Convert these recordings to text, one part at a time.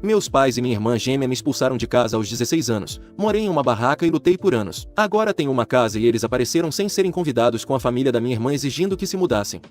Meus pais e minha irmã gêmea me expulsaram de casa aos 16 anos. Morei em uma barraca e lutei por anos. Agora tenho uma casa e eles apareceram sem serem convidados com a família da minha irmã exigindo que se mudassem.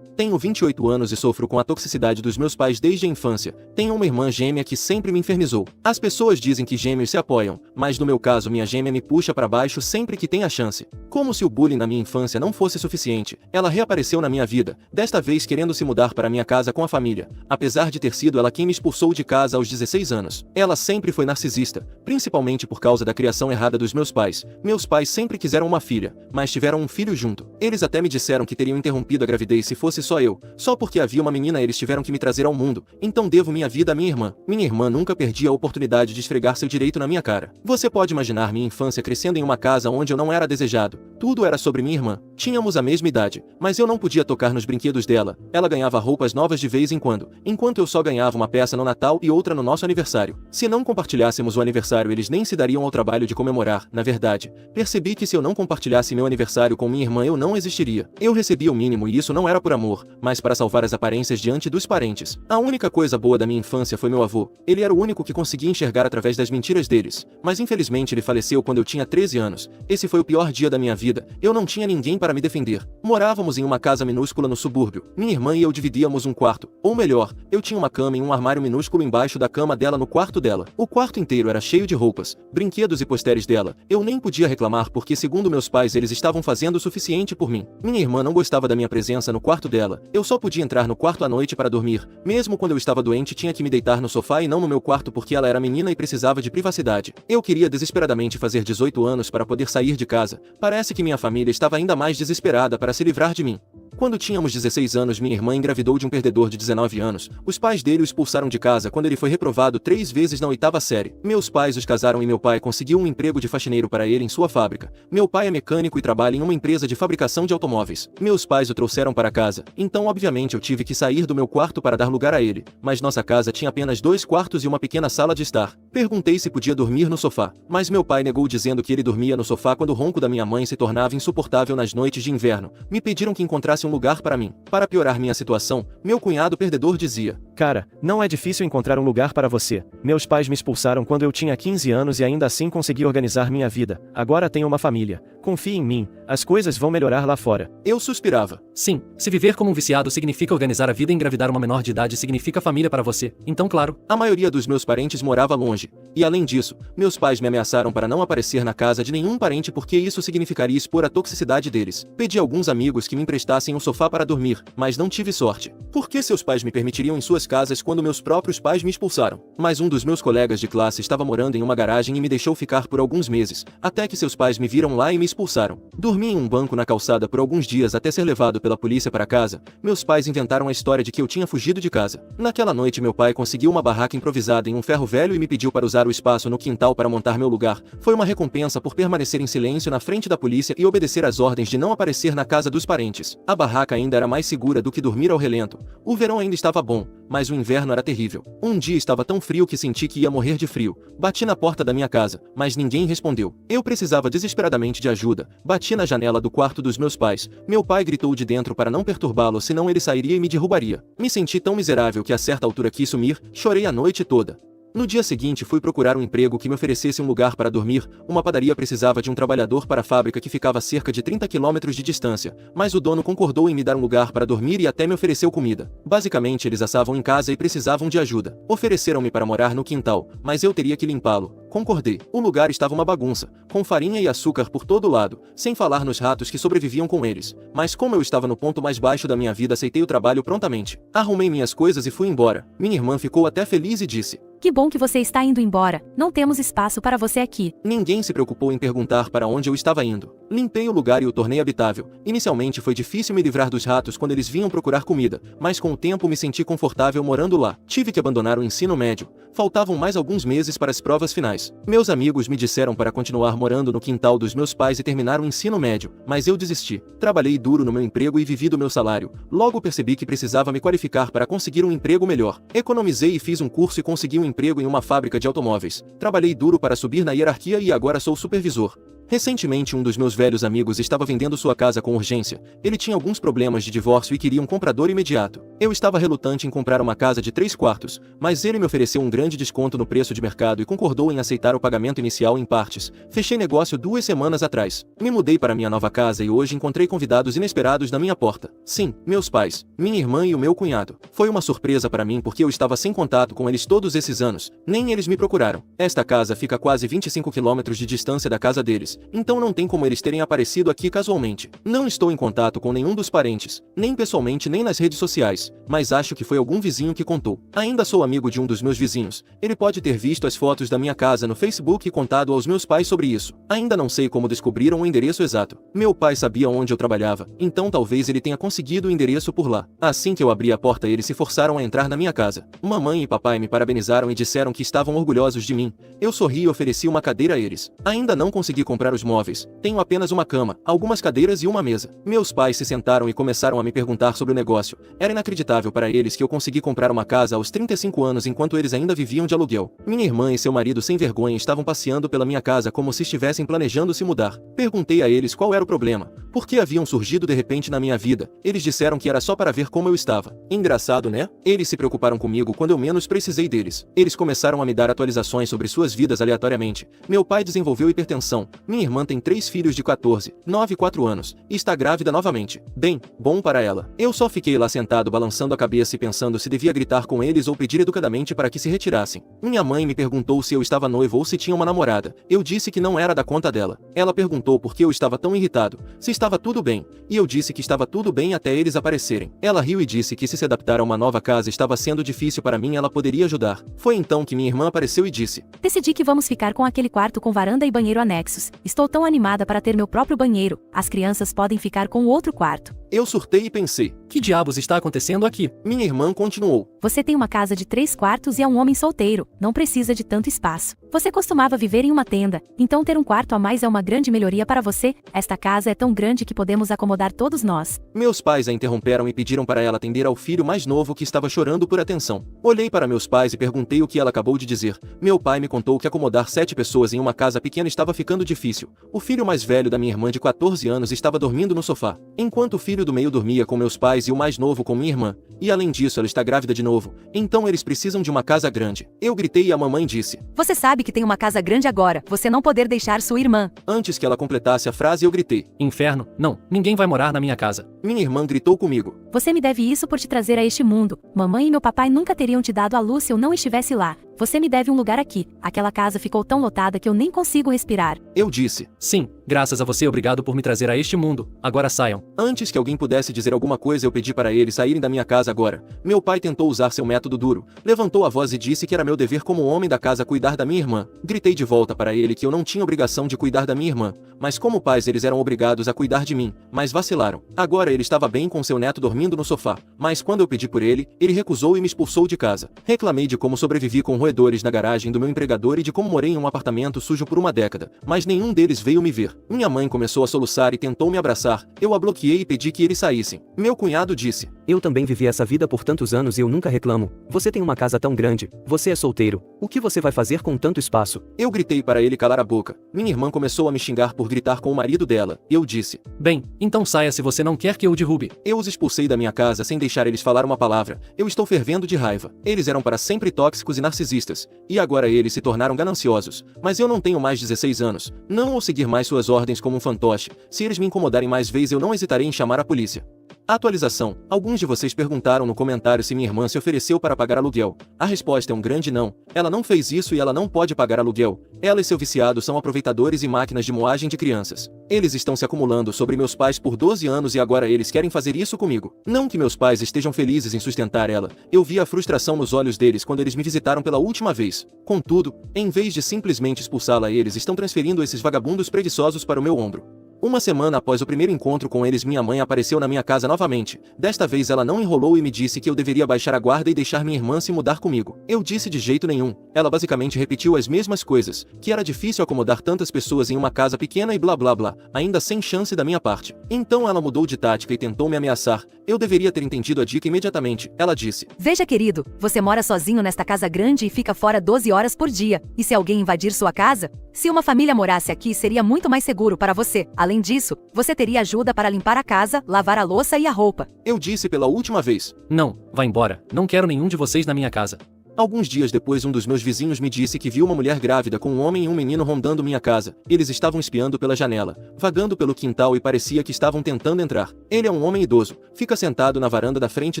Tenho 28 anos e sofro com a toxicidade dos meus pais desde a infância. Tenho uma irmã gêmea que sempre me infernizou. As pessoas dizem que gêmeos se apoiam, mas no meu caso minha gêmea me puxa para baixo sempre que tem a chance. Como se o bullying na minha infância não fosse suficiente, ela reapareceu na minha vida, desta vez querendo se mudar para minha casa com a família, apesar de ter sido ela quem me expulsou de casa aos 16 anos. Ela sempre foi narcisista, principalmente por causa da criação errada dos meus pais. Meus pais sempre quiseram uma filha, mas tiveram um filho junto. Eles até me disseram que teriam interrompido a gravidez se fosse só eu. Só porque havia uma menina eles tiveram que me trazer ao mundo, então devo minha vida à minha irmã. Minha irmã nunca perdia a oportunidade de esfregar seu direito na minha cara. Você pode imaginar minha infância crescendo em uma casa onde eu não era desejado. Tudo era sobre minha irmã. Tínhamos a mesma idade, mas eu não podia tocar nos brinquedos dela. Ela ganhava roupas novas de vez em quando, enquanto eu só ganhava uma peça no Natal e outra no nosso aniversário. Se não compartilhássemos o aniversário eles nem se dariam ao trabalho de comemorar. Na verdade, percebi que se eu não compartilhasse meu aniversário com minha irmã eu não existiria. Eu recebia o mínimo e isso não era por amor, mas para salvar as aparências diante dos parentes. A única coisa boa da minha infância foi meu avô. Ele era o único que conseguia enxergar através das mentiras deles. Mas infelizmente ele faleceu quando eu tinha 13 anos. Esse foi o pior dia da minha vida. Eu não tinha ninguém para me defender. Morávamos em uma casa minúscula no subúrbio. Minha irmã e eu dividíamos um quarto. Ou melhor, eu tinha uma cama e um armário minúsculo embaixo da cama dela no quarto dela. O quarto inteiro era cheio de roupas, brinquedos e posteres dela. Eu nem podia reclamar porque segundo meus pais eles estavam fazendo o suficiente por mim. Minha irmã não gostava da minha presença no quarto dela. Eu só podia entrar no quarto à noite para dormir. Mesmo quando eu estava doente tinha que me deitar no sofá e não no meu quarto porque ela era menina e precisava de privacidade. Eu queria desesperadamente fazer 18 anos para poder sair de casa. Parece que minha família estava ainda mais desesperada para se livrar de mim. Quando tínhamos 16 anos minha irmã engravidou de um perdedor de 19 anos. Os pais dele o expulsaram de casa quando ele foi reprovado 3 vezes na 8ª série. Meus pais os casaram e meu pai conseguiu um emprego de faxineiro para ele em sua fábrica. Meu pai é mecânico e trabalha em uma empresa de fabricação de automóveis. Meus pais o trouxeram para casa, então obviamente eu tive que sair do meu quarto para dar lugar a ele. Mas nossa casa tinha apenas 2 quartos e uma pequena sala de estar. Perguntei se podia dormir no sofá, mas meu pai negou dizendo que ele dormia no sofá quando o ronco da minha mãe se tornava insuportável nas noites de inverno. Me pediram que encontrasse um lugar para mim. Para piorar minha situação, meu cunhado perdedor dizia: "Cara, não é difícil encontrar um lugar para você. Meus pais me expulsaram quando eu tinha 15 anos e ainda assim consegui organizar minha vida. Agora tenho uma família. Confie em mim, as coisas vão melhorar lá fora." Eu suspirava. Sim, se viver como um viciado significa organizar a vida e engravidar uma menor de idade significa família para você. Então claro. A maioria dos meus parentes morava longe. E além disso, meus pais me ameaçaram para não aparecer na casa de nenhum parente porque isso significaria expor a toxicidade deles. Pedi a alguns amigos que me emprestassem um sofá para dormir, mas não tive sorte. Por que seus pais me permitiriam em suas casas quando meus próprios pais me expulsaram? Mas um dos meus colegas de classe estava morando em uma garagem e me deixou ficar por alguns meses, até que seus pais me viram lá e me expulsaram. Dormi em um banco na calçada por alguns dias até ser levado pela polícia para casa. Meus pais inventaram a história de que eu tinha fugido de casa. Naquela noite meu pai conseguiu uma barraca improvisada em um ferro velho e me pediu para usar o espaço no quintal para montar meu lugar. Foi uma recompensa por permanecer em silêncio na frente da polícia e obedecer às ordens de não aparecer na casa dos parentes. A barraca ainda era mais segura do que dormir ao relento. O verão ainda estava bom, mas o inverno era terrível. Um dia estava tão frio que senti que ia morrer de frio. Bati na porta da minha casa, mas ninguém respondeu. Eu precisava desesperadamente de ajuda. Bati na janela do quarto dos meus pais. Meu pai gritou de dentro para não perturbá-lo, senão ele sairia e me derrubaria. Me senti tão miserável que a certa altura quis sumir, chorei a noite toda. No dia seguinte fui procurar um emprego que me oferecesse um lugar para dormir. Uma padaria precisava de um trabalhador para a fábrica que ficava a cerca de 30 quilômetros de distância, mas o dono concordou em me dar um lugar para dormir e até me ofereceu comida. Basicamente eles assavam em casa e precisavam de ajuda. Ofereceram-me para morar no quintal, mas eu teria que limpá-lo. Concordei. O lugar estava uma bagunça, com farinha e açúcar por todo lado, sem falar nos ratos que sobreviviam com eles. Mas como eu estava no ponto mais baixo da minha vida aceitei o trabalho prontamente. Arrumei minhas coisas e fui embora. Minha irmã ficou até feliz e disse: "Que bom que você está indo embora, não temos espaço para você aqui." Ninguém se preocupou em perguntar para onde eu estava indo. Limpei o lugar e o tornei habitável. Inicialmente foi difícil me livrar dos ratos quando eles vinham procurar comida, mas com o tempo me senti confortável morando lá. Tive que abandonar o ensino médio. Faltavam mais alguns meses para as provas finais. Meus amigos me disseram para continuar morando no quintal dos meus pais e terminar o ensino médio, mas eu desisti. Trabalhei duro no meu emprego e vivi do meu salário. Logo percebi que precisava me qualificar para conseguir um emprego melhor. Economizei e fiz um curso e consegui um emprego em uma fábrica de automóveis. Trabalhei duro para subir na hierarquia e agora sou supervisor. Recentemente um dos meus velhos amigos estava vendendo sua casa com urgência. Ele tinha alguns problemas de divórcio e queria um comprador imediato. Eu estava relutante em comprar uma casa de 3 quartos, mas ele me ofereceu um grande desconto no preço de mercado e concordou em aceitar o pagamento inicial em partes. Fechei negócio 2 semanas atrás. Me mudei para minha nova casa e hoje encontrei convidados inesperados na minha porta. Sim, meus pais, minha irmã e o meu cunhado. Foi uma surpresa para mim porque eu estava sem contato com eles todos esses anos. Nem eles me procuraram. Esta casa fica a quase 25 quilômetros de distância da casa deles, então não tem como eles terem aparecido aqui casualmente. Não estou em contato com nenhum dos parentes, nem pessoalmente nem nas redes sociais, mas acho que foi algum vizinho que contou. Ainda sou amigo de um dos meus vizinhos. Ele pode ter visto as fotos da minha casa no Facebook e contado aos meus pais sobre isso. Ainda não sei como descobriram o endereço exato. Meu pai sabia onde eu trabalhava, então talvez ele tenha conseguido o endereço por lá. Assim que eu abri a porta, eles se forçaram a entrar na minha casa. Mamãe e papai me parabenizaram e disseram que estavam orgulhosos de mim. Eu sorri e ofereci uma cadeira a eles. Ainda não consegui comprar os móveis. Tenho apenas uma cama, algumas cadeiras e uma mesa. Meus pais se sentaram e começaram a me perguntar sobre o negócio. Era inacreditável para eles que eu consegui comprar uma casa aos 35 anos enquanto eles ainda viviam de aluguel. Minha irmã e seu marido sem vergonha estavam passeando pela minha casa como se estivessem planejando se mudar. Perguntei a eles qual era o problema. Por que haviam surgido de repente na minha vida? Eles disseram que era só para ver como eu estava. Engraçado, né? Eles se preocuparam comigo quando eu menos precisei deles. Eles começaram a me dar atualizações sobre suas vidas aleatoriamente. Meu pai desenvolveu hipertensão. Minha irmã tem 3 filhos de 14, 9 e 4 anos, e está grávida novamente. Bem, bom para ela. Eu só fiquei lá sentado balançando a cabeça e pensando se devia gritar com eles ou pedir educadamente para que se retirassem. Minha mãe me perguntou se eu estava noivo ou se tinha uma namorada. Eu disse que não era da conta dela. Ela perguntou por que eu estava tão irritado, se estava tudo bem, e eu disse que estava tudo bem até eles aparecerem. Ela riu e disse que se adaptar a uma nova casa estava sendo difícil para mim, ela poderia ajudar. Foi então que minha irmã apareceu e disse: Decidi que vamos ficar com aquele quarto com varanda e banheiro anexos. Estou tão animada para ter meu próprio banheiro. As crianças podem ficar com o outro quarto. Eu surtei e pensei: Que diabos está acontecendo aqui? Minha irmã continuou: Você tem uma casa de 3 quartos e é um homem solteiro. Não precisa de tanto espaço. Você costumava viver em uma tenda, então ter um quarto a mais é uma grande melhoria para você. Esta casa é tão grande que podemos acomodar todos nós. Meus pais a interromperam e pediram para ela atender ao filho mais novo que estava chorando por atenção. Olhei para meus pais e perguntei o que ela acabou de dizer. Meu pai me contou que acomodar 7 pessoas em uma casa pequena estava ficando difícil. O filho mais velho da minha irmã de 14 anos estava dormindo no sofá, enquanto o filho do meio dormia com meus pais e o mais novo com minha irmã. E além disso, ela está grávida de novo. Então eles precisam de uma casa grande. Eu gritei e a mamãe disse: Você sabe que tem uma casa grande agora. Você não poder deixar sua irmã. Antes que ela completasse a frase, eu gritei: Inferno, não, ninguém vai morar na minha casa. Minha irmã gritou comigo: Você me deve isso por te trazer a este mundo. Mamãe e meu papai nunca teriam te dado a luz se eu não estivesse lá. Você me deve um lugar aqui. Aquela casa ficou tão lotada que eu nem consigo respirar. Eu disse: Sim, graças a você, obrigado por me trazer a este mundo. Agora saiam. Antes que alguém pudesse dizer alguma coisa, eu pedi para eles saírem da minha casa agora. Meu pai tentou usar seu método duro. Levantou a voz e disse que era meu dever como homem da casa cuidar da minha irmã. Gritei de volta para ele que eu não tinha obrigação de cuidar da minha irmã, mas como pais eles eram obrigados a cuidar de mim, mas vacilaram. Agora ele estava bem com seu neto dormindo no sofá, mas quando eu pedi por ele, ele recusou e me expulsou de casa. Reclamei de como sobrevivi com roedores na garagem do meu empregador e de como morei em um apartamento sujo por uma década, mas nenhum deles veio me ver. Minha mãe começou a soluçar e tentou me abraçar. Eu a bloqueei e pedi que eles saíssem. Meu cunhado disse: Eu também vivi essa vida por tantos anos e eu nunca reclamo. Você tem uma casa tão grande, você é solteiro. O que você vai fazer com tanto espaço? Eu gritei para ele calar a boca. Minha irmã começou a me xingar por gritar com o marido dela. Eu disse: Bem, então saia se você não quer que eu o derrube. Eu os expulsei da minha casa sem deixar eles falar uma palavra. Eu estou fervendo de raiva. Eles eram para sempre tóxicos e narcisistas, e agora eles se tornaram gananciosos. Mas eu não tenho mais 16 anos. Não vou seguir mais suas ordens como um fantoche. Se eles me incomodarem mais vezes, eu não hesitarei em chamar a polícia. Atualização. Alguns de vocês perguntaram no comentário se minha irmã se ofereceu para pagar aluguel. A resposta é um grande não. Ela não fez isso e ela não pode pagar aluguel. Ela e seu viciado são aproveitadores e máquinas de moagem de crianças. Eles estão se acumulando sobre meus pais por 12 anos e agora eles querem fazer isso comigo. Não que meus pais estejam felizes em sustentar ela. Eu vi a frustração nos olhos deles quando eles me visitaram pela última vez. Contudo, em vez de simplesmente expulsá-la, eles estão transferindo esses vagabundos preguiçosos para o meu ombro. Uma semana após o primeiro encontro com eles, minha mãe apareceu na minha casa novamente. Desta vez ela não enrolou e me disse que eu deveria baixar a guarda e deixar minha irmã se mudar comigo. Eu disse de jeito nenhum. Ela basicamente repetiu as mesmas coisas, que era difícil acomodar tantas pessoas em uma casa pequena e blá blá blá, ainda sem chance da minha parte. Então ela mudou de tática e tentou me ameaçar. Eu deveria ter entendido a dica imediatamente. Ela disse: Veja, querido, você mora sozinho nesta casa grande e fica fora 12 horas por dia. E se alguém invadir sua casa? Se uma família morasse aqui, seria muito mais seguro para você. Além disso, você teria ajuda para limpar a casa, lavar a louça e a roupa. Eu disse pela última vez. Não, vá embora. Não quero nenhum de vocês na minha casa. Alguns dias depois, um dos meus vizinhos me disse que viu uma mulher grávida com um homem e um menino rondando minha casa. Eles estavam espiando pela janela, vagando pelo quintal e parecia que estavam tentando entrar. Ele é um homem idoso, fica sentado na varanda da frente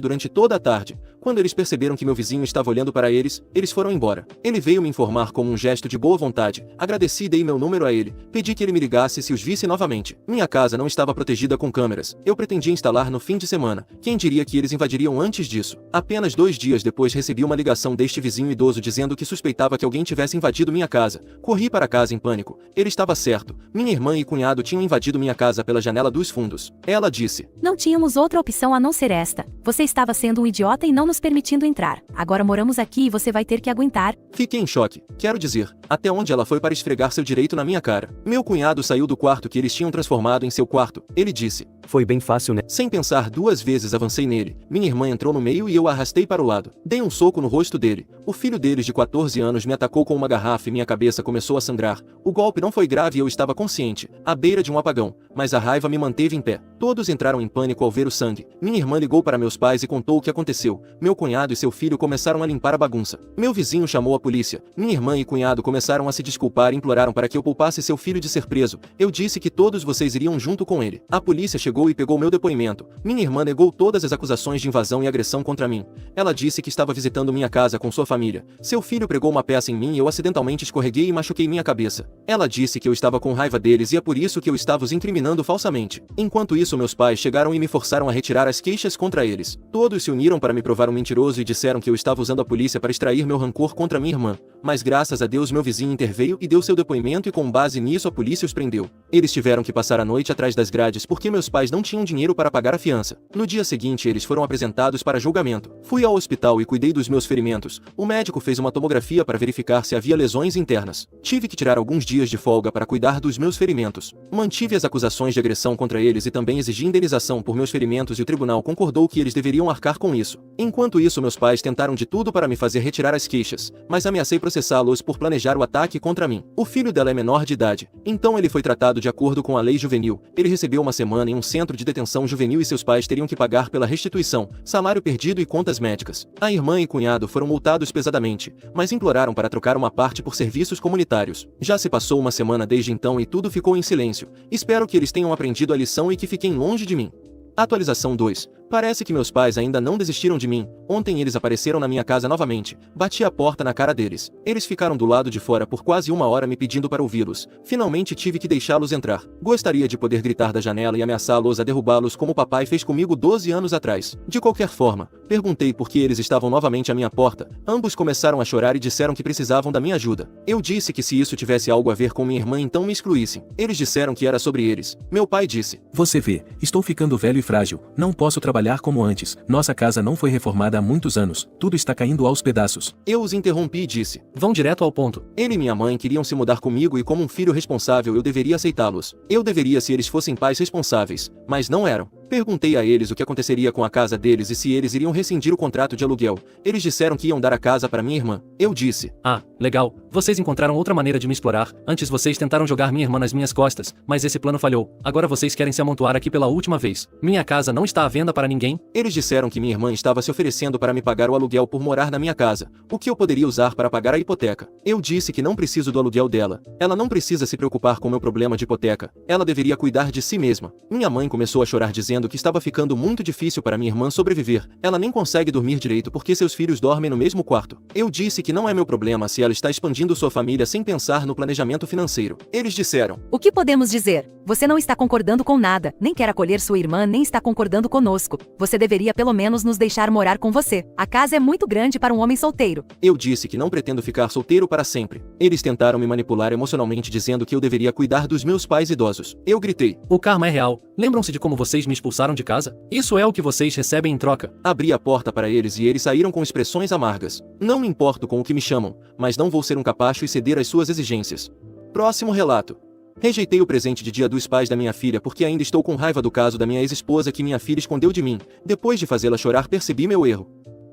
durante toda a tarde. Quando eles perceberam que meu vizinho estava olhando para eles, eles foram embora. Ele veio me informar como um gesto de boa vontade. Agradeci e dei meu número a ele. Pedi que ele me ligasse se os visse novamente. Minha casa não estava protegida com câmeras. Eu pretendia instalar no fim de semana. Quem diria que eles invadiriam antes disso? Apenas 2 dias depois recebi uma ligação deste vizinho idoso dizendo que suspeitava que alguém tivesse invadido minha casa. Corri para casa em pânico. Ele estava certo. Minha irmã e cunhado tinham invadido minha casa pela janela dos fundos. Ela disse: Não tínhamos outra opção a não ser esta. Você estava sendo um idiota e não nos permitindo entrar. Agora moramos aqui e você vai ter que aguentar. Fiquei em choque. Quero dizer, até onde ela foi para esfregar seu direito na minha cara. Meu cunhado saiu do quarto que eles tinham transformado em seu quarto. Ele disse: Foi bem fácil, né? Sem pensar 2 vezes avancei nele. Minha irmã entrou no meio e eu a arrastei para o lado. Dei um soco no rosto dele. O filho deles de 14 anos me atacou com uma garrafa e minha cabeça começou a sangrar. O golpe não foi grave e eu estava consciente, à beira de um apagão, mas a raiva me manteve em pé. Todos entraram em pânico ao ver o sangue. Minha irmã ligou para meus pais e contou o que aconteceu. Meu cunhado e seu filho começaram a limpar a bagunça. Meu vizinho chamou a polícia. Minha irmã e cunhado começaram a se desculpar e imploraram para que eu poupasse seu filho de ser preso. Eu disse que todos vocês iriam junto com ele. A polícia chegou e pegou meu depoimento. Minha irmã negou todas as acusações de invasão e agressão contra mim. Ela disse que estava visitando minha casa com sua família. Seu filho pregou uma peça em mim e eu acidentalmente escorreguei e machuquei minha cabeça. Ela disse que eu estava com raiva deles e é por isso que eu estava os incriminando falsamente. Enquanto isso, meus pais chegaram e me forçaram a retirar as queixas contra eles. Todos se uniram para me provar um mentiroso e disseram que eu estava usando a polícia para extrair meu rancor contra minha irmã. Mas graças a Deus meu vizinho interveio e deu seu depoimento e com base nisso a polícia os prendeu. Eles tiveram que passar a noite atrás das grades porque meus pais não tinham dinheiro para pagar a fiança. No dia seguinte eles foram apresentados para julgamento. Fui ao hospital e cuidei dos meus ferimentos. O médico fez uma tomografia para verificar se havia lesões internas. Tive que tirar alguns dias de folga para cuidar dos meus ferimentos. Mantive as acusações de agressão contra eles e também exigi indenização por meus ferimentos e o tribunal concordou que eles deveriam arcar com isso. Enquanto isso, meus pais tentaram de tudo para me fazer retirar as queixas, mas ameacei processá-los por planejar o ataque contra mim. O filho dela é menor de idade, então ele foi tratado de acordo com a lei juvenil. Ele recebeu uma semana em um centro de detenção juvenil e seus pais teriam que pagar pela restituição, salário perdido e contas médicas. A irmã e cunhado foram multados pesadamente, mas imploraram para trocar uma parte por serviços comunitários. Já se passou uma semana desde então e tudo ficou em silêncio. Espero que eles tenham aprendido a lição e que fiquem longe de mim. Atualização 2. Parece que meus pais ainda não desistiram de mim. Ontem eles apareceram na minha casa novamente. Bati a porta na cara deles. Eles ficaram do lado de fora por quase 1 hora me pedindo para ouvi-los. Finalmente tive que deixá-los entrar. Gostaria de poder gritar da janela e ameaçá-los a derrubá-los como papai fez comigo 12 anos atrás. De qualquer forma, perguntei por que eles estavam novamente à minha porta. Ambos começaram a chorar e disseram que precisavam da minha ajuda. Eu disse que se isso tivesse algo a ver com minha irmã então me excluíssem. Eles disseram que era sobre eles. Meu pai disse: Você vê, estou ficando velho e frágil. Não posso trabalhar como antes. Nossa casa não foi reformada há muitos anos. Tudo está caindo aos pedaços. Eu os interrompi e disse: Vão direto ao ponto. Ele e minha mãe queriam se mudar comigo e como um filho responsável eu deveria aceitá-los. Eu deveria se eles fossem pais responsáveis, mas não eram. Perguntei a eles o que aconteceria com a casa deles e se eles iriam rescindir o contrato de aluguel. Eles disseram que iam dar a casa para minha irmã. Eu disse: Ah, legal. Vocês encontraram outra maneira de me explorar. Antes vocês tentaram jogar minha irmã nas minhas costas, mas esse plano falhou. Agora vocês querem se amontoar aqui pela última vez. Minha casa não está à venda para ninguém. Eles disseram que minha irmã estava se oferecendo para me pagar o aluguel por morar na minha casa, o que eu poderia usar para pagar a hipoteca. Eu disse que não preciso do aluguel dela. Ela não precisa se preocupar com meu problema de hipoteca. Ela deveria cuidar de si mesma. Minha mãe começou a chorar dizendo dizendo que estava ficando muito difícil para minha irmã sobreviver. Ela nem consegue dormir direito porque seus filhos dormem no mesmo quarto. Eu disse que não é meu problema se ela está expandindo sua família sem pensar no planejamento financeiro. Eles disseram: O que podemos dizer? Você não está concordando com nada, nem quer acolher sua irmã, nem está concordando conosco. Você deveria pelo menos nos deixar morar com você. A casa é muito grande para um homem solteiro. Eu disse que não pretendo ficar solteiro para sempre. Eles tentaram me manipular emocionalmente dizendo que eu deveria cuidar dos meus pais idosos. Eu gritei: O karma é real. Lembram-se de como vocês me expulsaram de casa? Isso é o que vocês recebem em troca. Abri a porta para eles e eles saíram com expressões amargas. Não me importo com o que me chamam, mas não vou ser um capacho e ceder às suas exigências. Próximo relato. Rejeitei o presente de Dia dos Pais da minha filha porque ainda estou com raiva do caso da minha ex-esposa que minha filha escondeu de mim. Depois de fazê-la chorar, percebi meu erro.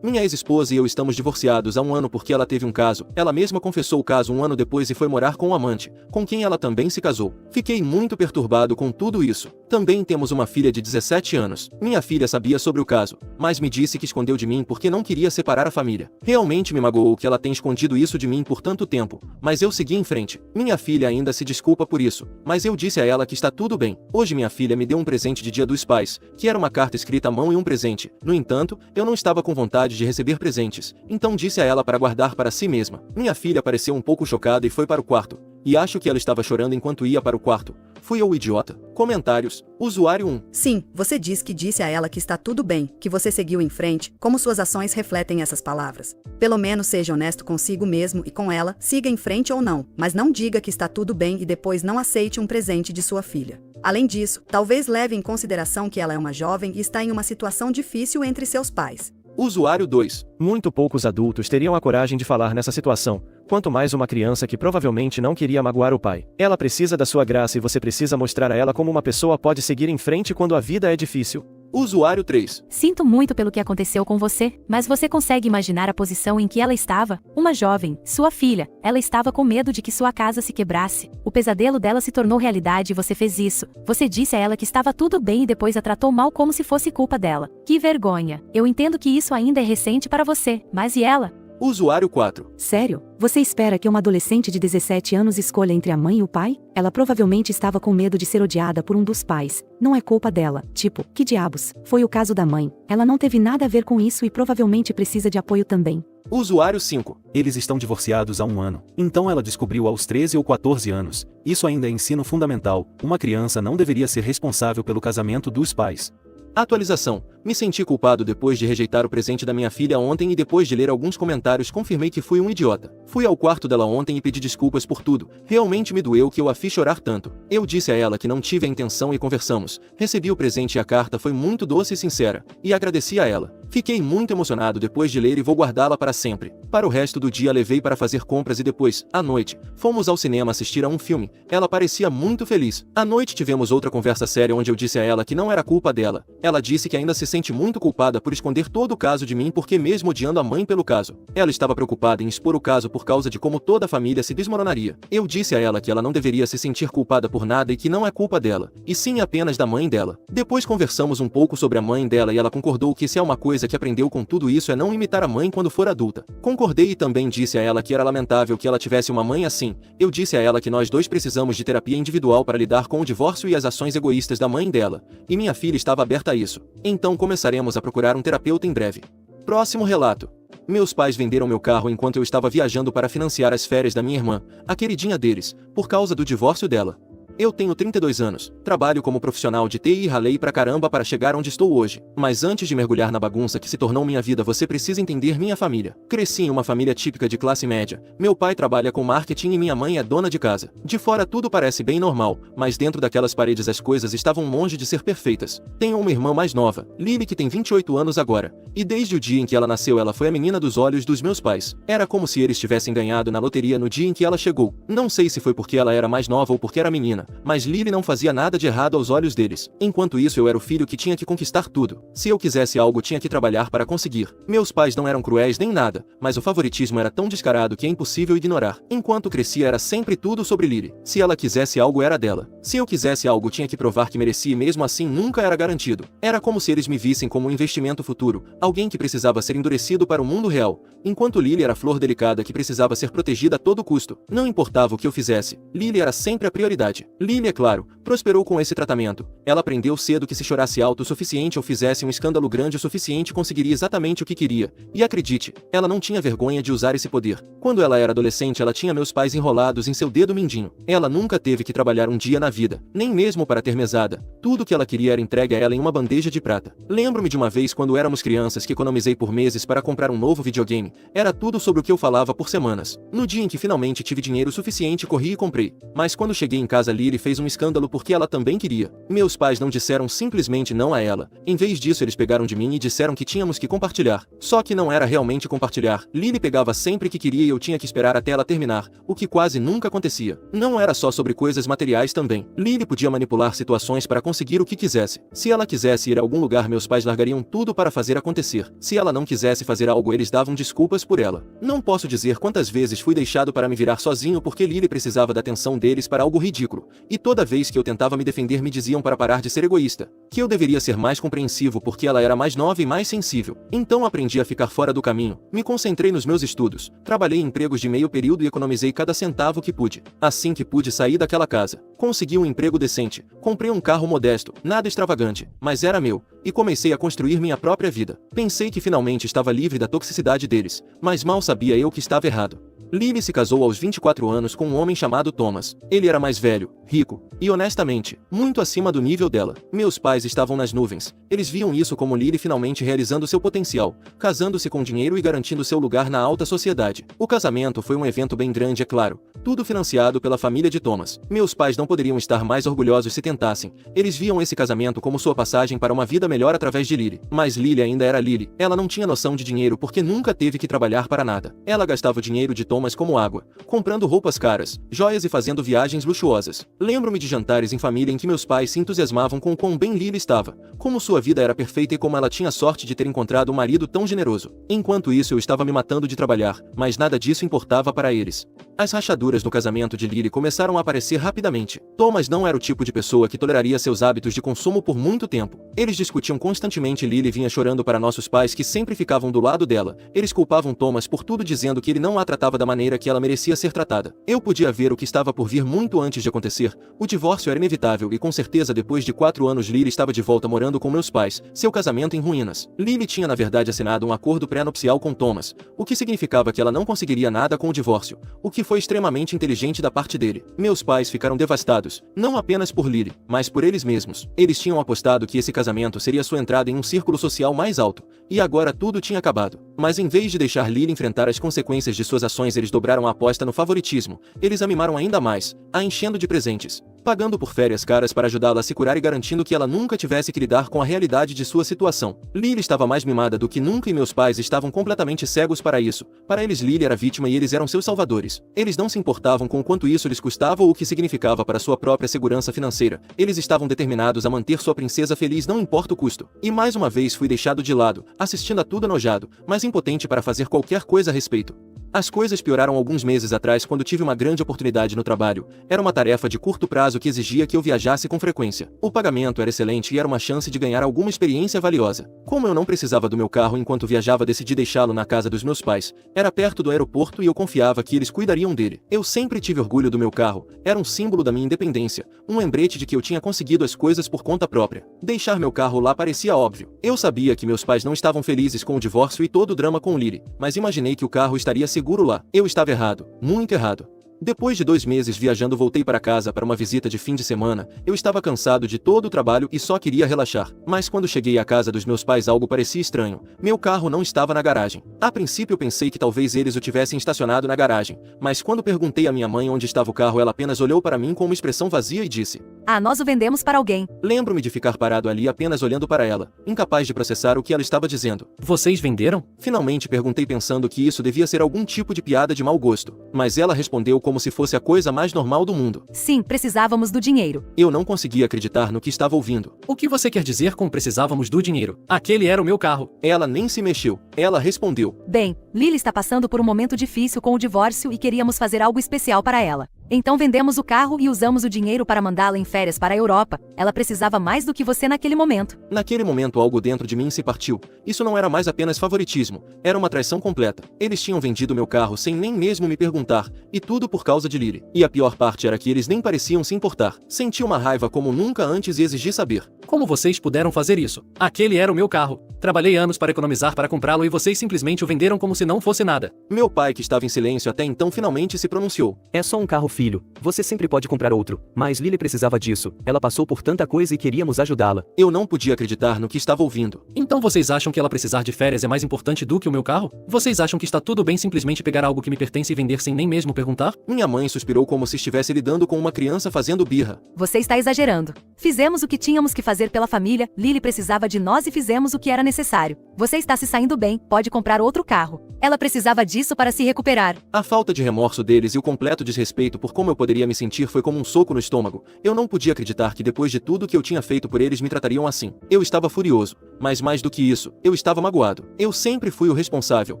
Minha ex-esposa e eu estamos divorciados há um ano porque ela teve um caso. Ela mesma confessou o caso um ano depois e foi morar com um amante, com quem ela também se casou. Fiquei muito perturbado com tudo isso. Também temos uma filha de 17 anos. Minha filha sabia sobre o caso, mas me disse que escondeu de mim porque não queria separar a família. Realmente me magoou que ela tenha escondido isso de mim por tanto tempo, mas eu segui em frente. Minha filha ainda se desculpa por isso, mas eu disse a ela que está tudo bem. Hoje minha filha me deu um presente de Dia dos Pais, que era uma carta escrita à mão e um presente. No entanto, eu não estava com vontade de receber presentes, então disse a ela para guardar para si mesma. Minha filha pareceu um pouco chocada e foi para o quarto, e acho que ela estava chorando enquanto ia para o quarto. Fui eu o idiota. Comentários. Usuário 1. Sim, você diz que disse a ela que está tudo bem, que você seguiu em frente, como suas ações refletem essas palavras. Pelo menos seja honesto consigo mesmo e com ela, siga em frente ou não, mas não diga que está tudo bem e depois não aceite um presente de sua filha. Além disso, talvez leve em consideração que ela é uma jovem e está em uma situação difícil entre seus pais. Usuário 2. Muito poucos adultos teriam a coragem de falar nessa situação, quanto mais uma criança que provavelmente não queria magoar o pai. Ela precisa da sua graça e você precisa mostrar a ela como uma pessoa pode seguir em frente quando a vida é difícil. Usuário 3. Sinto muito pelo que aconteceu com você, mas você consegue imaginar a posição em que ela estava? Uma jovem, sua filha, ela estava com medo de que sua casa se quebrasse. O pesadelo dela se tornou realidade e você fez isso. Você disse a ela que estava tudo bem e depois a tratou mal como se fosse culpa dela. Que vergonha. Eu entendo que isso ainda é recente para você, mas e ela? Usuário 4. Sério? Você espera que uma adolescente de 17 anos escolha entre a mãe e o pai? Ela provavelmente estava com medo de ser odiada por um dos pais. Não é culpa dela. Tipo, que diabos? Foi o caso da mãe. Ela não teve nada a ver com isso e provavelmente precisa de apoio também. Usuário 5. Eles estão divorciados há um ano. Então ela descobriu aos 13 ou 14 anos. Isso ainda é ensino fundamental. Uma criança não deveria ser responsável pelo casamento dos pais. Atualização. Me senti culpado depois de rejeitar o presente da minha filha ontem e depois de ler alguns comentários confirmei que fui um idiota. Fui ao quarto dela ontem e pedi desculpas por tudo. Realmente me doeu que eu a fiz chorar tanto. Eu disse a ela que não tive a intenção e conversamos. Recebi o presente e a carta foi muito doce e sincera. E agradeci a ela. Fiquei muito emocionado depois de ler e vou guardá-la para sempre. Para o resto do dia levei para fazer compras e depois, à noite, fomos ao cinema assistir a um filme. Ela parecia muito feliz. À noite tivemos outra conversa séria onde eu disse a ela que não era culpa dela. Ela disse que ainda se sente muito culpada por esconder todo o caso de mim porque mesmo odiando a mãe pelo caso. Ela estava preocupada em expor o caso por causa de como toda a família se desmoronaria. Eu disse a ela que ela não deveria se sentir culpada por nada e que não é culpa dela, e sim apenas da mãe dela. Depois conversamos um pouco sobre a mãe dela e ela concordou que se é uma coisa que aprendeu com tudo isso é não imitar a mãe quando for adulta. Concordei e também disse a ela que era lamentável que ela tivesse uma mãe assim. Eu disse a ela que nós dois precisamos de terapia individual para lidar com o divórcio e as ações egoístas da mãe dela, e minha filha estava aberta a isso. Então começaremos a procurar um terapeuta em breve. Próximo relato. Meus pais venderam meu carro enquanto eu estava viajando para financiar as férias da minha irmã, a queridinha deles, por causa do divórcio dela. Eu tenho 32 anos, trabalho como profissional de TI e ralei pra caramba para chegar onde estou hoje. Mas antes de mergulhar na bagunça que se tornou minha vida, você precisa entender minha família. Cresci em uma família típica de classe média. Meu pai trabalha com marketing e minha mãe é dona de casa. De fora tudo parece bem normal, mas dentro daquelas paredes as coisas estavam longe de ser perfeitas. Tenho uma irmã mais nova, Lily, que tem 28 anos agora. E desde o dia em que ela nasceu ela foi a menina dos olhos dos meus pais. Era como se eles tivessem ganhado na loteria no dia em que ela chegou. Não sei se foi porque ela era mais nova ou porque era menina, mas Lily não fazia nada de errado aos olhos deles. Enquanto isso eu era o filho que tinha que conquistar tudo. Se eu quisesse algo tinha que trabalhar para conseguir. Meus pais não eram cruéis nem nada, mas o favoritismo era tão descarado que é impossível ignorar. Enquanto crescia era sempre tudo sobre Lily. Se ela quisesse algo era dela. Se eu quisesse algo tinha que provar que merecia e mesmo assim nunca era garantido. Era como se eles me vissem como um investimento futuro, alguém que precisava ser endurecido para o mundo real. Enquanto Lily era a flor delicada que precisava ser protegida a todo custo. Não importava o que eu fizesse, Lily era sempre a prioridade. Lily, é claro, Prosperou com esse tratamento. Ela aprendeu cedo que se chorasse alto o suficiente ou fizesse um escândalo grande o suficiente conseguiria exatamente o que queria. E acredite, ela não tinha vergonha de usar esse poder. Quando ela era adolescente ela tinha meus pais enrolados em seu dedo mindinho. Ela nunca teve que trabalhar um dia na vida, nem mesmo para ter mesada. Tudo que ela queria era entregue a ela em uma bandeja de prata. Lembro-me de uma vez quando éramos crianças que economizei por meses para comprar um novo videogame. Era tudo sobre o que eu falava por semanas. No dia em que finalmente tive dinheiro suficiente corri e comprei. Mas quando cheguei em casa Lily fez um escândalo porque ela também queria. Meus pais não disseram simplesmente não a ela. Em vez disso eles pegaram de mim e disseram que tínhamos que compartilhar. Só que não era realmente compartilhar. Lily pegava sempre que queria e eu tinha que esperar até ela terminar, o que quase nunca acontecia. Não era só sobre coisas materiais também. Lily podia manipular situações para conseguir o que quisesse. Se ela quisesse ir a algum lugar meus pais largariam tudo para fazer acontecer. Se ela não quisesse fazer algo eles davam desculpas por ela. Não posso dizer quantas vezes fui deixado para me virar sozinho porque Lily precisava da atenção deles para algo ridículo. E toda vez que eu tentava me defender me diziam para parar de ser egoísta. Que eu deveria ser mais compreensivo porque ela era mais nova e mais sensível. Então aprendi a ficar fora do caminho. Me concentrei nos meus estudos. Trabalhei em empregos de meio período e economizei cada centavo que pude. Assim que pude sair daquela casa. Consegui um emprego decente. Comprei um carro modesto, nada extravagante, mas era meu. E comecei a construir minha própria vida. Pensei que finalmente estava livre da toxicidade deles, mas mal sabia eu que estava errado. Lily se casou aos 24 anos com um homem chamado Thomas. Ele era mais velho, rico e, honestamente, muito acima do nível dela. Meus pais estavam nas nuvens. Eles viam isso como Lily finalmente realizando seu potencial, casando-se com dinheiro e garantindo seu lugar na alta sociedade. O casamento foi um evento bem grande, é claro. Tudo financiado pela família de Thomas. Meus pais não poderiam estar mais orgulhosos se tentassem. Eles viam esse casamento como sua passagem para uma vida melhor através de Lily. Mas Lily ainda era Lily. Ela não tinha noção de dinheiro porque nunca teve que trabalhar para nada. Ela gastava o dinheiro de Thomas como água, comprando roupas caras, joias e fazendo viagens luxuosas. Lembro-me de jantares em família em que meus pais se entusiasmavam com o quão bem Lily estava, como sua vida era perfeita e como ela tinha sorte de ter encontrado um marido tão generoso. Enquanto isso eu estava me matando de trabalhar, mas nada disso importava para eles. As rachaduras no casamento de Lily começaram a aparecer rapidamente. Thomas não era o tipo de pessoa que toleraria seus hábitos de consumo por muito tempo. Eles discutiam constantemente e Lily vinha chorando para nossos pais que sempre ficavam do lado dela. Eles culpavam Thomas por tudo dizendo que ele não a tratava da maneira que ela merecia ser tratada. Eu podia ver o que estava por vir muito antes de acontecer. O divórcio era inevitável e com certeza depois de 4 anos Lily estava de volta morando com meus pais, seu casamento em ruínas. Lily tinha na verdade assinado um acordo pré-nupcial com Thomas, o que significava que ela não conseguiria nada com o divórcio, o que foi extremamente inteligente da parte dele. Meus pais ficaram devastados, não apenas por Lily, mas por eles mesmos. Eles tinham apostado que esse casamento seria sua entrada em um círculo social mais alto, e agora tudo tinha acabado. Mas em vez de deixar Lily enfrentar as consequências de suas ações eles dobraram a aposta no favoritismo. Eles a mimaram ainda mais, a enchendo de presentes, pagando por férias caras para ajudá-la a se curar e garantindo que ela nunca tivesse que lidar com a realidade de sua situação. Lily estava mais mimada do que nunca e meus pais estavam completamente cegos para isso. Para eles Lily era vítima e eles eram seus salvadores. Eles não se importavam com o quanto isso lhes custava ou o que significava para sua própria segurança financeira. Eles estavam determinados a manter sua princesa feliz não importa o custo. E mais uma vez fui deixado de lado, assistindo a tudo enojado, mas impotente para fazer qualquer coisa a respeito. As coisas pioraram alguns meses atrás quando tive uma grande oportunidade no trabalho. Era uma tarefa de curto prazo que exigia que eu viajasse com frequência. O pagamento era excelente e era uma chance de ganhar alguma experiência valiosa. Como eu não precisava do meu carro enquanto viajava, decidi deixá-lo na casa dos meus pais. Era perto do aeroporto e eu confiava que eles cuidariam dele. Eu sempre tive orgulho do meu carro. Era um símbolo da minha independência, um lembrete de que eu tinha conseguido as coisas por conta própria. Deixar meu carro lá parecia óbvio. Eu sabia que meus pais não estavam felizes com o divórcio e todo o drama com Lily, mas imaginei que o carro estaria seguro lá. Eu estava errado, muito errado. Depois de 2 meses viajando voltei para casa para uma visita de fim de semana. Eu estava cansado de todo o trabalho e só queria relaxar. Mas quando cheguei à casa dos meus pais algo parecia estranho. Meu carro não estava na garagem. A princípio pensei que talvez eles o tivessem estacionado na garagem. Mas quando perguntei à minha mãe onde estava o carro ela apenas olhou para mim com uma expressão vazia e disse: "Ah, nós o vendemos para alguém." Lembro-me de ficar parado ali apenas olhando para ela, incapaz de processar o que ela estava dizendo. Vocês venderam? Finalmente perguntei pensando que isso devia ser algum tipo de piada de mau gosto. Mas ela respondeu como se fosse a coisa mais normal do mundo. "Sim, precisávamos do dinheiro." Eu não conseguia acreditar no que estava ouvindo. O que você quer dizer com precisávamos do dinheiro? Aquele era o meu carro. Ela nem se mexeu. Ela respondeu: "Bem, Lily está passando por um momento difícil com o divórcio e queríamos fazer algo especial para ela." Então vendemos o carro e usamos o dinheiro para mandá-la em férias para a Europa. Ela precisava mais do que você naquele momento. Naquele momento algo dentro de mim se partiu. Isso não era mais apenas favoritismo, era uma traição completa. Eles tinham vendido meu carro sem nem mesmo me perguntar, e tudo por causa de Lily. E a pior parte era que eles nem pareciam se importar. Senti uma raiva como nunca antes e exigi saber. Como vocês puderam fazer isso? Aquele era o meu carro. Trabalhei anos para economizar para comprá-lo e vocês simplesmente o venderam como se não fosse nada. Meu pai, que estava em silêncio até então, finalmente se pronunciou. É só um carro, filho. Você sempre pode comprar outro. Mas Lily precisava disso. Ela passou por tanta coisa e queríamos ajudá-la. Eu não podia acreditar no que estava ouvindo. Então vocês acham que ela precisar de férias é mais importante do que o meu carro? Vocês acham que está tudo bem simplesmente pegar algo que me pertence e vender sem nem mesmo perguntar? Minha mãe suspirou como se estivesse lidando com uma criança fazendo birra. Você está exagerando. Fizemos o que tínhamos que fazer pela família, Lily precisava de nós e fizemos o que era necessário. Você está se saindo bem, pode comprar outro carro. Ela precisava disso para se recuperar. A falta de remorso deles e o completo desrespeito por como eu poderia me sentir foi como um soco no estômago. Eu não podia acreditar que depois de tudo que eu tinha feito por eles me tratariam assim. Eu estava furioso, mas mais do que isso, eu estava magoado. Eu sempre fui o responsável,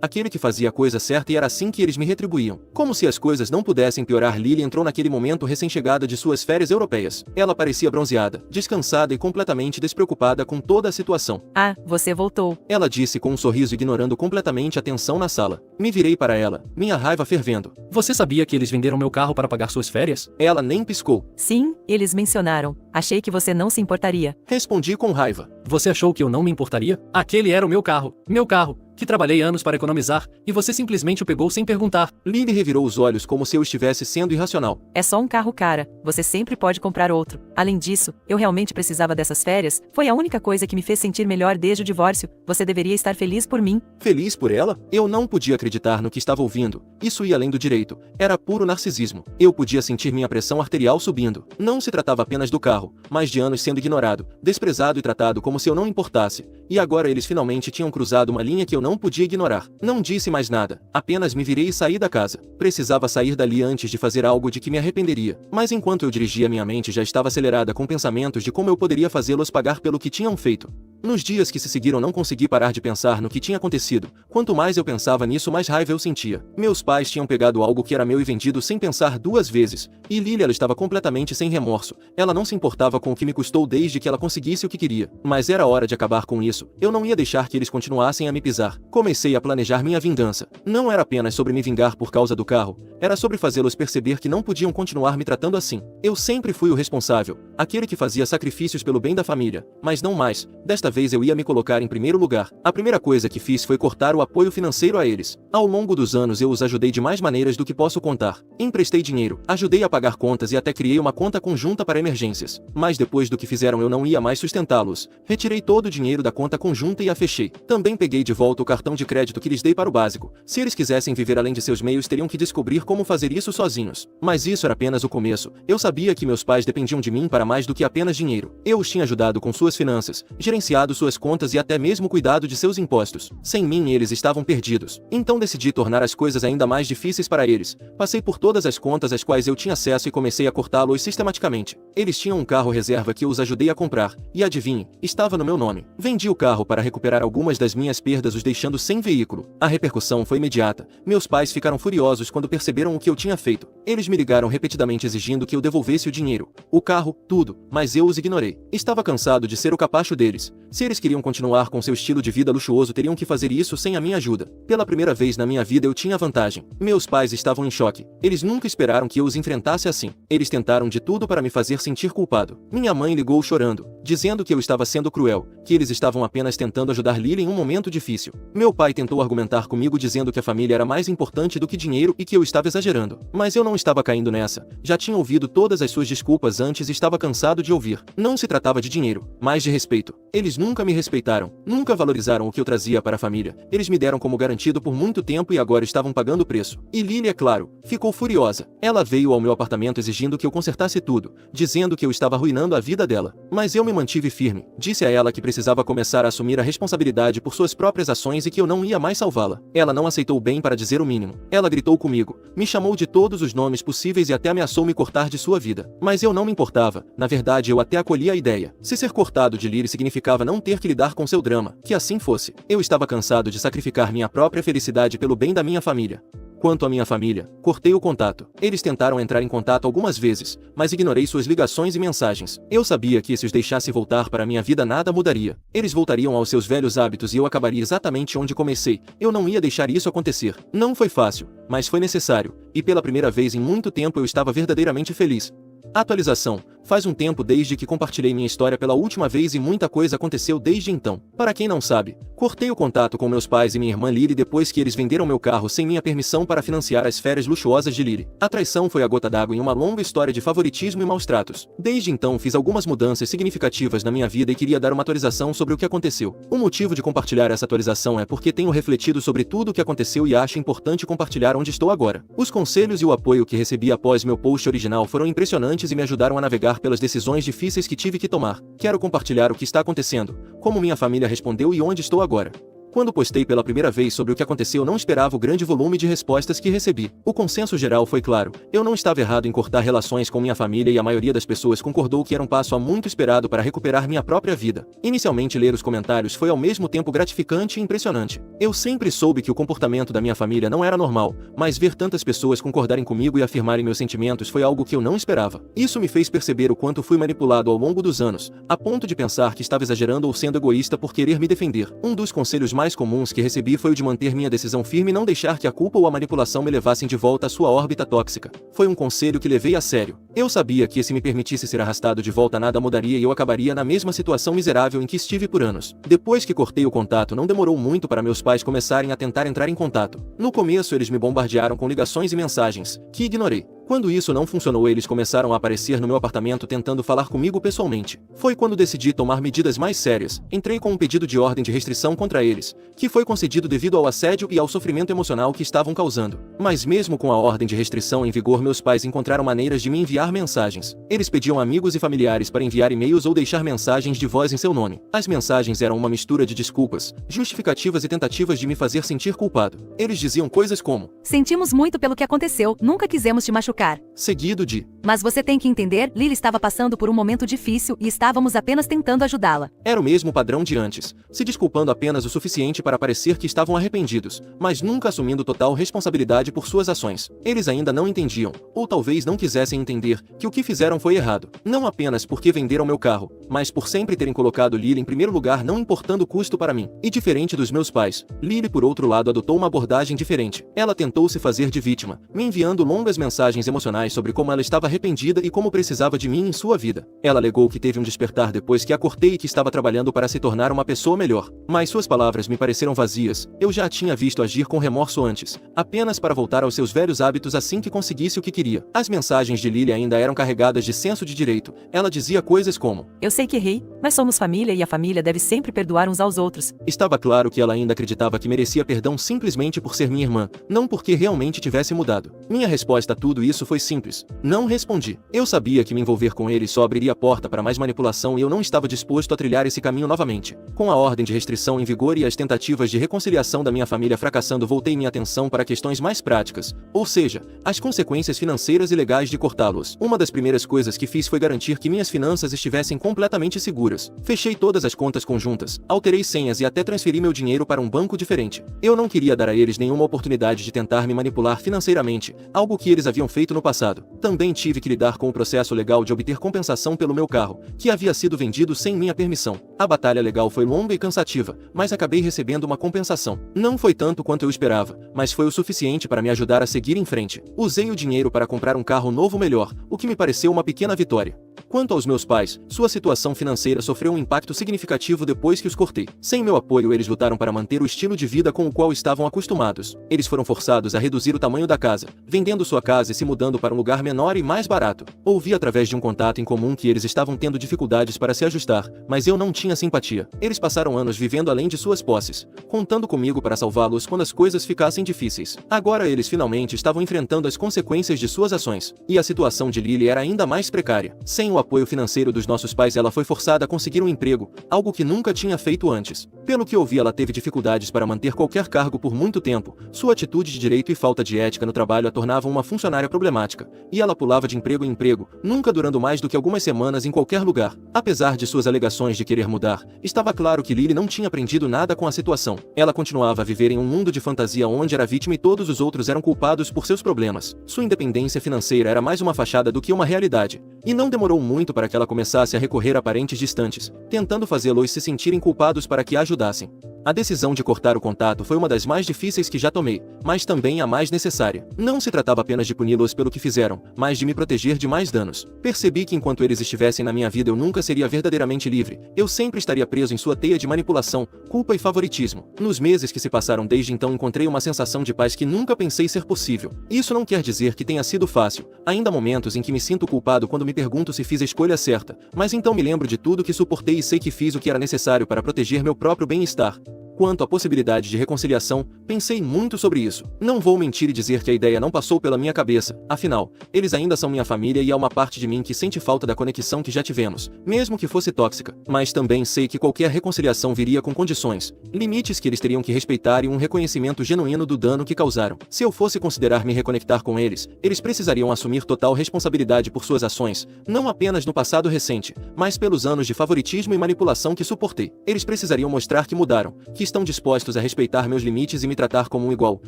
aquele que fazia a coisa certa e era assim que eles me retribuíam. Como se as coisas não pudessem piorar, Lily entrou naquele momento recém-chegada de suas férias europeias. Ela parecia bronzeada, descansada e completamente despreocupada com toda a situação. Ah, você voltou. Ela disse com um sorriso, ignorando completamente a tensão na sala. Me virei para ela, minha raiva fervendo. Você sabia que eles venderam meu carro para pagar suas férias? Ela nem piscou. Sim, eles mencionaram. Achei que você não se importaria. Respondi com raiva. Você achou que eu não me importaria? Aquele era o meu carro. Meu carro, que trabalhei anos para economizar, e você simplesmente o pegou sem perguntar. Lily revirou os olhos como se eu estivesse sendo irracional. É só um carro, cara. Você sempre pode comprar outro. Além disso, eu realmente precisava dessas férias. Foi a única coisa que me fez sentir melhor desde o divórcio. Você deveria estar feliz por mim. Feliz por ela? Eu não podia acreditar no que estava ouvindo. Isso ia além do direito. Era puro narcisismo. Eu podia sentir minha pressão arterial subindo. Não se tratava apenas do carro, mas de anos sendo ignorado, desprezado e tratado como se eu não importasse. E agora eles finalmente tinham cruzado uma linha que eu não podia ignorar. Não disse mais nada. Apenas me virei e saí da casa. Precisava sair dali antes de fazer algo de que me arrependeria. Mas enquanto eu dirigia, minha mente já estava acelerada com pensamentos de como eu poderia fazê-los pagar pelo que tinham feito. Nos dias que se seguiram não consegui parar de pensar no que tinha acontecido. Quanto mais eu pensava nisso, mais raiva eu sentia. Meus pais tinham pegado algo que era meu e vendido sem pensar duas vezes. E Lily, ela estava completamente sem remorso. Ela não se importava com o que me custou desde que ela conseguisse o que queria. Mas era hora de acabar com isso. Eu não ia deixar que eles continuassem a me pisar. Comecei a planejar minha vingança. Não era apenas sobre me vingar por causa do carro. Era sobre fazê-los perceber que não podiam continuar me tratando assim. Eu sempre fui o responsável, aquele que fazia sacrifícios pelo bem da família. Mas não mais. Desta vez eu ia me colocar em primeiro lugar. A primeira coisa que fiz foi cortar o apoio financeiro a eles. Ao longo dos anos eu os ajudei de mais maneiras do que posso contar. Emprestei dinheiro, ajudei a pagar contas e até criei uma conta conjunta para emergências. Mas depois do que fizeram eu não ia mais sustentá-los. Retirei todo o dinheiro da conta conjunta e a fechei. Também peguei de volta o cartão de crédito que lhes dei para o básico. Se eles quisessem viver além de seus meios, teriam que descobrir como fazer isso sozinhos. Mas isso era apenas o começo. Eu sabia que meus pais dependiam de mim para mais do que apenas dinheiro. Eu os tinha ajudado com suas finanças, gerenciado suas contas e até mesmo cuidado de seus impostos. Sem mim eles estavam perdidos. Então decidi tornar as coisas ainda mais difíceis para eles. Passei por todas as contas às quais eu tinha acesso e comecei a cortá-los sistematicamente. Eles tinham um carro reserva que eu os ajudei a comprar. E adivinhe, estava no meu nome. Vendi o carro para recuperar algumas das minhas perdas, os deixando sem veículo. A repercussão foi imediata. Meus pais ficaram furiosos quando perceberam o que eu tinha feito. Eles me ligaram repetidamente exigindo que eu devolvesse o dinheiro, o carro, tudo, mas eu os ignorei. Estava cansado de ser o capacho deles. Se eles queriam continuar com seu estilo de vida luxuoso, teriam que fazer isso sem a minha ajuda. Pela primeira vez na minha vida eu tinha vantagem. Meus pais estavam em choque. Eles nunca esperaram que eu os enfrentasse assim. Eles tentaram de tudo para me fazer sentir culpado. Minha mãe ligou chorando, dizendo que eu estava sendo cruel, que eles estavam apenas tentando ajudar Lily em um momento difícil. Meu pai tentou argumentar comigo dizendo que a família era mais importante do que dinheiro e que eu estava exagerando. Mas eu não estava caindo nessa. Já tinha ouvido todas as suas desculpas antes e estava cansado de ouvir. Não se tratava de dinheiro, mas de respeito. Eles nunca me respeitaram, nunca valorizaram o que eu trazia para a família. Eles me deram como garantido por muito tempo e agora estavam pagando o preço. E Lily, é claro, ficou furiosa. Ela veio ao meu apartamento exigindo que eu consertasse tudo, dizendo que eu estava arruinando a vida dela. Mas eu me mantive firme. Disse a ela que precisava começar a assumir a responsabilidade por suas próprias ações e que eu não ia mais salvá-la. Ela não aceitou bem, para dizer o mínimo. Ela gritou comigo, me chamou de todos os nomes possíveis e até ameaçou me cortar de sua vida. Mas eu não me importava. Na verdade, eu até acolhi a ideia. Se ser cortado de Lily significava não ter que lidar com seu drama, que assim fosse. Eu estava cansado de sacrificar minha própria felicidade pelo bem da minha família. Quanto à minha família, cortei o contato. Eles tentaram entrar em contato algumas vezes, mas ignorei suas ligações e mensagens. Eu sabia que se os deixasse voltar para minha vida nada mudaria. Eles voltariam aos seus velhos hábitos e eu acabaria exatamente onde comecei. Eu não ia deixar isso acontecer. Não foi fácil, mas foi necessário, e pela primeira vez em muito tempo eu estava verdadeiramente feliz. Atualização. Faz um tempo desde que compartilhei minha história pela última vez e muita coisa aconteceu desde então. Para quem não sabe, cortei o contato com meus pais e minha irmã Lily depois que eles venderam meu carro sem minha permissão para financiar as férias luxuosas de Lily. A traição foi a gota d'água em uma longa história de favoritismo e maus tratos. Desde então fiz algumas mudanças significativas na minha vida e queria dar uma atualização sobre o que aconteceu. O motivo de compartilhar essa atualização é porque tenho refletido sobre tudo o que aconteceu e acho importante compartilhar onde estou agora. Os conselhos e o apoio que recebi após meu post original foram impressionantes e me ajudaram a navegar pelas decisões difíceis que tive que tomar. Quero compartilhar o que está acontecendo, como minha família respondeu e onde estou agora. Quando postei pela primeira vez sobre o que aconteceu, não esperava o grande volume de respostas que recebi. O consenso geral foi claro. Eu não estava errado em cortar relações com minha família e a maioria das pessoas concordou que era um passo há muito esperado para recuperar minha própria vida. Inicialmente, ler os comentários foi ao mesmo tempo gratificante e impressionante. Eu sempre soube que o comportamento da minha família não era normal, mas ver tantas pessoas concordarem comigo e afirmarem meus sentimentos foi algo que eu não esperava. Isso me fez perceber o quanto fui manipulado ao longo dos anos, a ponto de pensar que estava exagerando ou sendo egoísta por querer me defender. Um dos conselhos mais comuns que recebi foi o de manter minha decisão firme e não deixar que a culpa ou a manipulação me levassem de volta à sua órbita tóxica. Foi um conselho que levei a sério. Eu sabia que se me permitisse ser arrastado de volta nada mudaria e eu acabaria na mesma situação miserável em que estive por anos. Depois que cortei o contato, não demorou muito para meus pais começarem a tentar entrar em contato. No começo eles me bombardearam com ligações e mensagens, que ignorei. Quando isso não funcionou, eles começaram a aparecer no meu apartamento tentando falar comigo pessoalmente. Foi quando decidi tomar medidas mais sérias. Entrei com um pedido de ordem de restrição contra eles, que foi concedido devido ao assédio e ao sofrimento emocional que estavam causando. Mas mesmo com a ordem de restrição em vigor, meus pais encontraram maneiras de me enviar mensagens. Eles pediam amigos e familiares para enviar e-mails ou deixar mensagens de voz em seu nome. As mensagens eram uma mistura de desculpas, justificativas e tentativas de me fazer sentir culpado. Eles diziam coisas como: Sentimos muito pelo que aconteceu, nunca quisemos te machucar. seguido de: Mas você tem que entender, Lily estava passando por um momento difícil e estávamos apenas tentando ajudá-la. Era o mesmo padrão de antes, se desculpando apenas o suficiente para parecer que estavam arrependidos, mas nunca assumindo total responsabilidade por suas ações. Eles ainda não entendiam, ou talvez não quisessem entender, que o que fizeram foi errado. Não apenas porque venderam meu carro, mas por sempre terem colocado Lily em primeiro lugar, não importando o custo para mim. E diferente dos meus pais, Lily, por outro lado, adotou uma abordagem diferente. Ela tentou se fazer de vítima, me enviando longas mensagens emocionais sobre como ela estava arrependida e como precisava de mim em sua vida. Ela alegou que teve um despertar depois que a cortei e que estava trabalhando para se tornar uma pessoa melhor. Mas suas palavras me pareceram vazias. Eu já a tinha visto agir com remorso antes, apenas para voltar aos seus velhos hábitos assim que conseguisse o que queria. As mensagens de Lily ainda eram carregadas de senso de direito. Ela dizia coisas como: Eu sei que errei, mas somos família e a família deve sempre perdoar uns aos outros. Estava claro que ela ainda acreditava que merecia perdão simplesmente por ser minha irmã, não porque realmente tivesse mudado. Minha resposta a tudo isso foi simples: não respondi. Eu sabia que me envolver com ele só abriria a porta para mais manipulação e eu não estava disposto a trilhar esse caminho novamente. Com a ordem de restrição em vigor e as tentativas de reconciliação da minha família fracassando, voltei minha atenção para questões mais práticas, ou seja, as consequências financeiras e legais de cortá-los. Uma das primeiras coisas que fiz foi garantir que minhas finanças estivessem completamente seguras. Fechei todas as contas conjuntas, alterei senhas e até transferi meu dinheiro para um banco diferente. Eu não queria dar a eles nenhuma oportunidade de tentar me manipular financeiramente, algo que eles haviam feito no passado. Também tive que lidar com o processo legal de obter compensação pelo meu carro, que havia sido vendido sem minha permissão. A batalha legal foi longa e cansativa, mas acabei recebendo uma compensação. Não foi tanto quanto eu esperava, mas foi o suficiente para me ajudar a seguir em frente. Usei o dinheiro para comprar um carro novo melhor, o que me pareceu uma pequena vitória. Quanto aos meus pais, sua situação financeira sofreu um impacto significativo depois que os cortei. Sem meu apoio, eles lutaram para manter o estilo de vida com o qual estavam acostumados. Eles foram forçados a reduzir o tamanho da casa, vendendo sua casa e se mudando para um lugar menor e mais barato. Ouvi através de um contato em comum que eles estavam tendo dificuldades para se ajustar, mas eu não tinha simpatia. Eles passaram anos vivendo além de suas posses, contando comigo para salvá-los quando as coisas ficassem difíceis. Agora eles finalmente estavam enfrentando as consequências de suas ações, e a situação de Lily era ainda mais precária. Sem o o apoio financeiro dos nossos pais, ela foi forçada a conseguir um emprego, algo que nunca tinha feito antes. Pelo que ouvi, ela teve dificuldades para manter qualquer cargo por muito tempo. Sua atitude de direito e falta de ética no trabalho a tornavam uma funcionária problemática, e ela pulava de emprego em emprego, nunca durando mais do que algumas semanas em qualquer lugar. Apesar de suas alegações de querer mudar, estava claro que Lily não tinha aprendido nada com a situação. Ela continuava a viver em um mundo de fantasia onde era vítima e todos os outros eram culpados por seus problemas. Sua independência financeira era mais uma fachada do que uma realidade. E não demorou muito para que ela começasse a recorrer a parentes distantes, tentando fazê-los se sentirem culpados para que a ajudassem. A decisão de cortar o contato foi uma das mais difíceis que já tomei, mas também a mais necessária. Não se tratava apenas de puni-los pelo que fizeram, mas de me proteger de mais danos. Percebi que enquanto eles estivessem na minha vida eu nunca seria verdadeiramente livre. Eu sempre estaria preso em sua teia de manipulação, culpa e favoritismo. Nos meses que se passaram desde então encontrei uma sensação de paz que nunca pensei ser possível. Isso não quer dizer que tenha sido fácil. Ainda há momentos em que me sinto culpado quando me pergunto se fiz a escolha certa, mas então me lembro de tudo que suportei e sei que fiz o que era necessário para proteger meu próprio bem-estar. Quanto à possibilidade de reconciliação, pensei muito sobre isso. Não vou mentir e dizer que a ideia não passou pela minha cabeça, afinal, eles ainda são minha família e há uma parte de mim que sente falta da conexão que já tivemos, mesmo que fosse tóxica. Mas também sei que qualquer reconciliação viria com condições, limites que eles teriam que respeitar e um reconhecimento genuíno do dano que causaram. Se eu fosse considerar me reconectar com eles, eles precisariam assumir total responsabilidade por suas ações, não apenas no passado recente, mas pelos anos de favoritismo e manipulação que suportei. Eles precisariam mostrar que mudaram, que estão dispostos a respeitar meus limites e me tratar como um igual,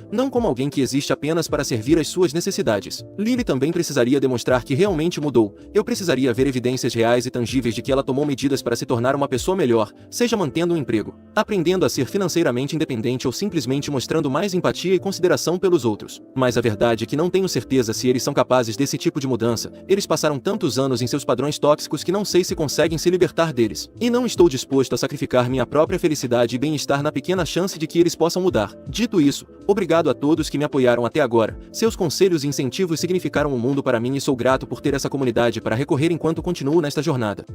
não como alguém que existe apenas para servir às suas necessidades. Lily também precisaria demonstrar que realmente mudou. Eu precisaria ver evidências reais e tangíveis de que ela tomou medidas para se tornar uma pessoa melhor, seja mantendo um emprego, aprendendo a ser financeiramente independente ou simplesmente mostrando mais empatia e consideração pelos outros. Mas a verdade é que não tenho certeza se eles são capazes desse tipo de mudança. Eles passaram tantos anos em seus padrões tóxicos que não sei se conseguem se libertar deles. E não estou disposto a sacrificar minha própria felicidade e bem-estar na pequena chance de que eles possam mudar. Dito isso, obrigado a todos que me apoiaram até agora. Seus conselhos e incentivos significaram o mundo para mim e sou grato por ter essa comunidade para recorrer enquanto continuo nesta jornada.